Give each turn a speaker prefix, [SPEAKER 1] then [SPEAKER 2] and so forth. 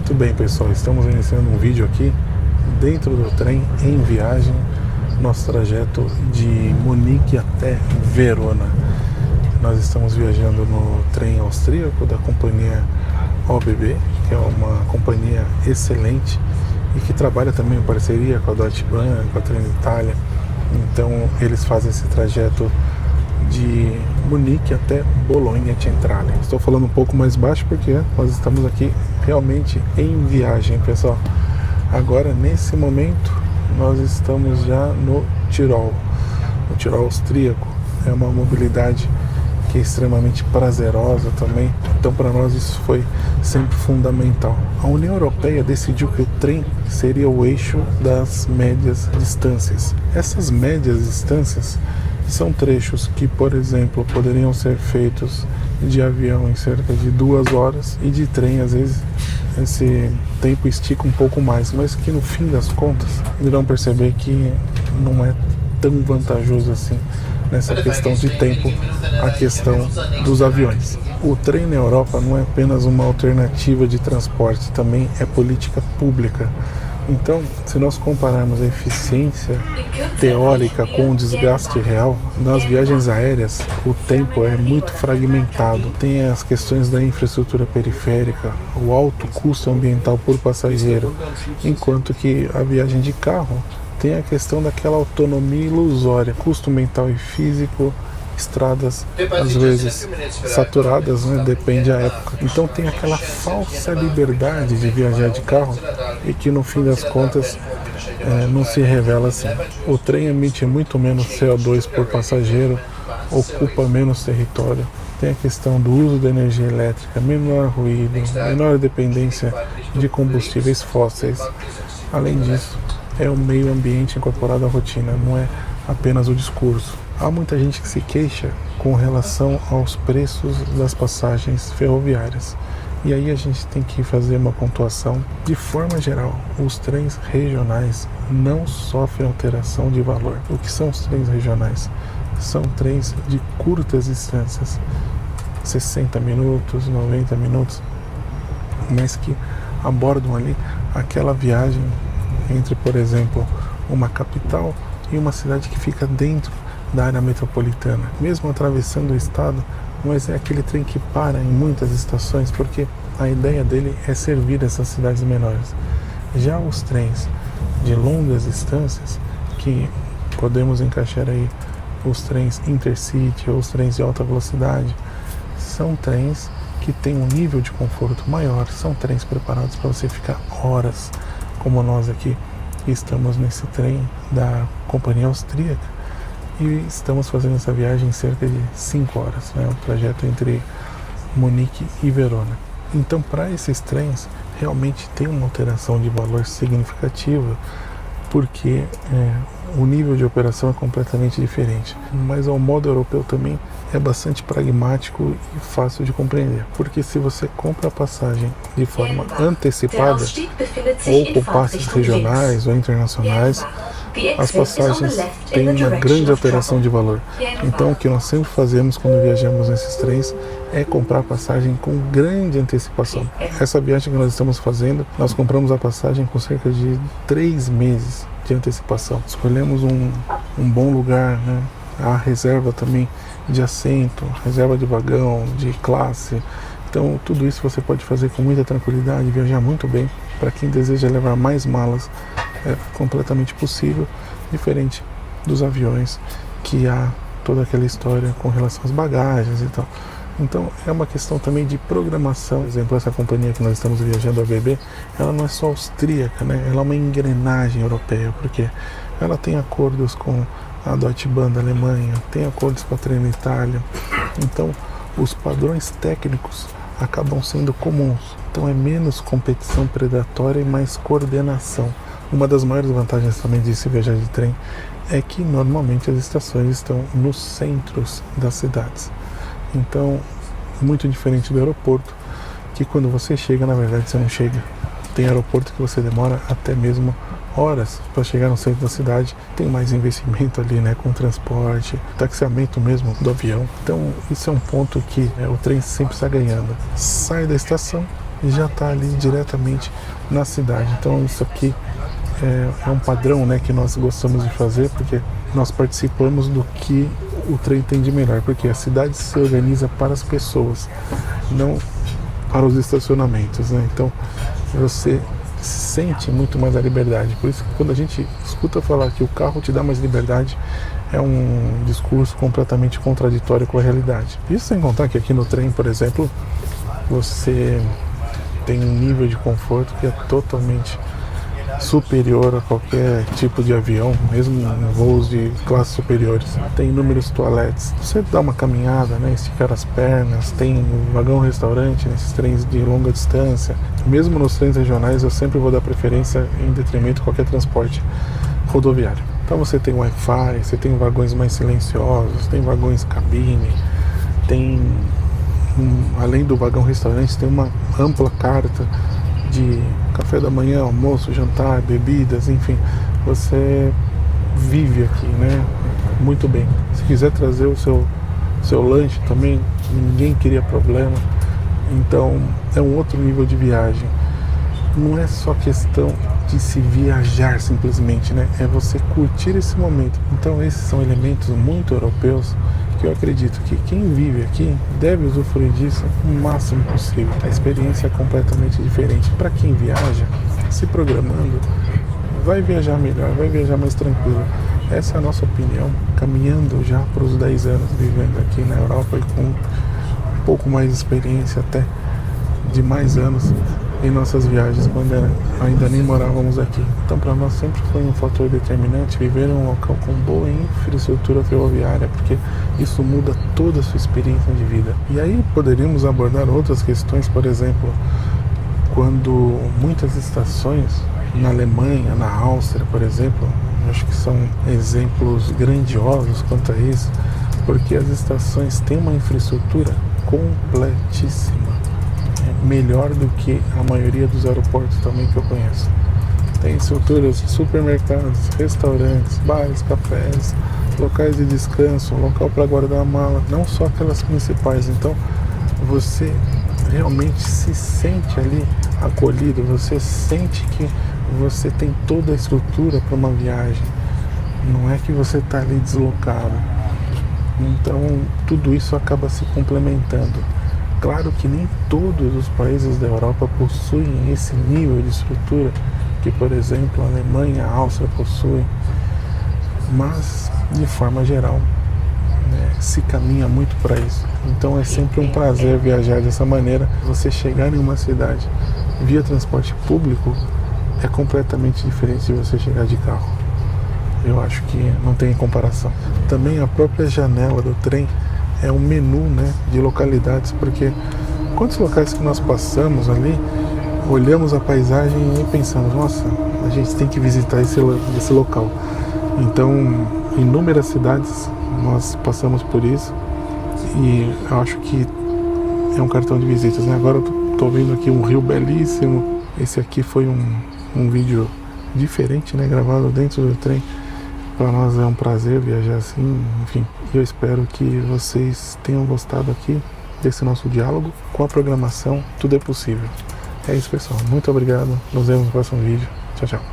[SPEAKER 1] Muito bem, pessoal, estamos iniciando um vídeo aqui dentro do trem em viagem, nosso trajeto de Munique até Verona. Nós estamos viajando no trem austríaco da companhia OBB, que é uma companhia excelente e que trabalha também em parceria com a Deutsche Bahn, com a Trenitalia. Então eles fazem esse trajeto de Munique até Bologna Centrale. Estou falando um pouco mais baixo porque nós estamos aqui realmente em viagem, pessoal. Agora, nesse momento, nós estamos já no Tirol austríaco. É uma mobilidade que é extremamente prazerosa também. Então, para nós, isso foi sempre fundamental. A União Europeia decidiu que o trem seria o eixo das médias distâncias. Essas médias distâncias são trechos que, por exemplo, poderiam ser feitos de avião em cerca de 2 horas e de trem, às vezes, esse tempo estica um pouco mais, mas que no fim das contas irão perceber que não é tão vantajoso assim nessa questão de tempo, a questão dos aviões. O trem na Europa não é apenas uma alternativa de transporte, também é política pública. Então, se nós compararmos a eficiência teórica com o desgaste real, nas viagens aéreas o tempo é muito fragmentado. Tem as questões da infraestrutura periférica, o alto custo ambiental por passageiro, enquanto que a viagem de carro tem a questão daquela autonomia ilusória, custo mental e físico, estradas às vezes saturadas, né? Depende da época. Então tem aquela falsa liberdade de viajar de carro e que no fim das contas não se revela assim. O trem emite muito menos CO2 por passageiro, ocupa menos território. Tem a questão do uso da energia elétrica, menor ruído, menor dependência de combustíveis fósseis. Além disso, é o meio ambiente incorporado à rotina, não é apenas o discurso. Há muita gente que se queixa com relação aos preços das passagens ferroviárias. E aí a gente tem que fazer uma pontuação. De forma geral, os trens regionais não sofrem alteração de valor. O que são os trens regionais? São trens de curtas distâncias, 60 minutos, 90 minutos, mas que abordam ali aquela viagem entre, por exemplo, uma capital e uma cidade que fica dentro da área metropolitana, mesmo atravessando o estado, mas é aquele trem que para em muitas estações, porque a ideia dele é servir essas cidades menores. Já os trens de longas distâncias, que podemos encaixar aí os trens intercity ou os trens de alta velocidade, são trens que têm um nível de conforto maior, são trens preparados para você ficar horas, como nós aqui estamos nesse trem da companhia austríaca. E estamos fazendo essa viagem em cerca de 5 horas, né? O trajeto entre Munique e Verona. Então, para esses trens, realmente tem uma alteração de valor significativa, porque o nível de operação é completamente diferente. Mas ao modo europeu também é bastante pragmático e fácil de compreender. Porque se você compra a passagem de forma antecipada, ou com passes regionais ou internacionais, as passagens têm uma grande alteração de valor. Então o que nós sempre fazemos quando viajamos nesses trens é comprar a passagem com grande antecipação. Essa viagem que nós estamos fazendo, nós compramos a passagem com cerca de 3 meses de antecipação. Escolhemos um bom lugar, né? A reserva também de assento, reserva de vagão, de classe. Então tudo isso você pode fazer com muita tranquilidade, viajar muito bem. Para quem deseja levar mais malas, é completamente possível, diferente dos aviões, que há toda aquela história com relação às bagagens e tal. Então é uma questão também de programação. Por exemplo, essa companhia que nós estamos viajando, a ABB, ela não é só austríaca, né? Ela é uma engrenagem europeia, porque ela tem acordos com a Deutsche Bahn da Alemanha, tem acordos com a Trenitalia. Então os padrões técnicos acabam sendo comuns. Então é menos competição predatória e mais coordenação. Uma das maiores vantagens também de se viajar de trem é que normalmente as estações estão nos centros das cidades. Então, muito diferente do aeroporto, que quando você chega, na verdade você não chega. Tem aeroporto que você demora até mesmo horas para chegar no centro da cidade. Tem mais investimento ali, né, com transporte, taxiamento mesmo do avião. Então isso é um ponto que o trem sempre está ganhando. Sai da estação, já está ali diretamente na cidade. Então isso aqui é um padrão, né, que nós gostamos de fazer, porque nós participamos do que o trem tem de melhor, porque a cidade se organiza para as pessoas, não para os estacionamentos, né? Então você sente muito mais a liberdade. Por isso que quando a gente escuta falar que o carro te dá mais liberdade, é um discurso completamente contraditório com a realidade. Isso sem contar que aqui no trem, por exemplo, você tem um nível de conforto que é totalmente superior a qualquer tipo de avião, mesmo em voos de classes superiores. Tem inúmeros toaletes, você dá uma caminhada, né, esticar as pernas, tem vagão-restaurante nesses trens de longa distância. Mesmo nos trens regionais eu sempre vou dar preferência em detrimento de qualquer transporte rodoviário. Então você tem Wi-Fi, você tem vagões mais silenciosos, tem vagões cabine, tem, além do vagão-restaurante, tem uma ampla carta de café da manhã, almoço, jantar, bebidas, enfim, você vive aqui, né, muito bem. Se quiser trazer o seu lanche também, ninguém queria problema. Então é um outro nível de viagem. Não é só questão de se viajar simplesmente, né, é você curtir esse momento. Então esses são elementos muito europeus que eu acredito que quem vive aqui deve usufruir disso o máximo possível. A experiência é completamente diferente. Para quem viaja, se programando, vai viajar melhor, vai viajar mais tranquilo. Essa é a nossa opinião, caminhando já para os 10 anos vivendo aqui na Europa e com um pouco mais de experiência até de mais anos em nossas viagens, quando ainda nem morávamos aqui. Então para nós sempre foi um fator determinante viver em um local com boa infraestrutura ferroviária, porque isso muda toda a sua experiência de vida. E aí poderíamos abordar outras questões, por exemplo, quando muitas estações na Alemanha, na Áustria, por exemplo, acho que são exemplos grandiosos quanto a isso, porque as estações têm uma infraestrutura completíssima, melhor do que a maioria dos aeroportos também que eu conheço. Tem estruturas de supermercados, restaurantes, bares, cafés, locais de descanso, local para guardar a mala, não só aquelas principais. Então você realmente se sente ali acolhido, você sente que você tem toda a estrutura para uma viagem, não é que você está ali deslocado. Então tudo isso acaba se complementando. Claro que nem todos os países da Europa possuem esse nível de estrutura que, por exemplo, a Alemanha e a Áustria possuem, mas, de forma geral, né, se caminha muito para isso. Então é sempre um prazer viajar dessa maneira. Você chegar em uma cidade via transporte público é completamente diferente de você chegar de carro. Eu acho que não tem comparação. Também a própria janela do trem é um menu, né, de localidades, porque quantos locais que nós passamos ali, olhamos a paisagem e pensamos, nossa, a gente tem que visitar esse local. Então, inúmeras cidades nós passamos por isso e eu acho que é um cartão de visitas, né? Agora eu tô vendo aqui um rio belíssimo. Esse aqui foi um vídeo diferente, né, gravado dentro do trem. Para nós é um prazer viajar assim, enfim. Eu espero que vocês tenham gostado aqui desse nosso diálogo. Com a programação, tudo é possível. É isso, pessoal. Muito obrigado. Nos vemos no próximo vídeo. Tchau, tchau.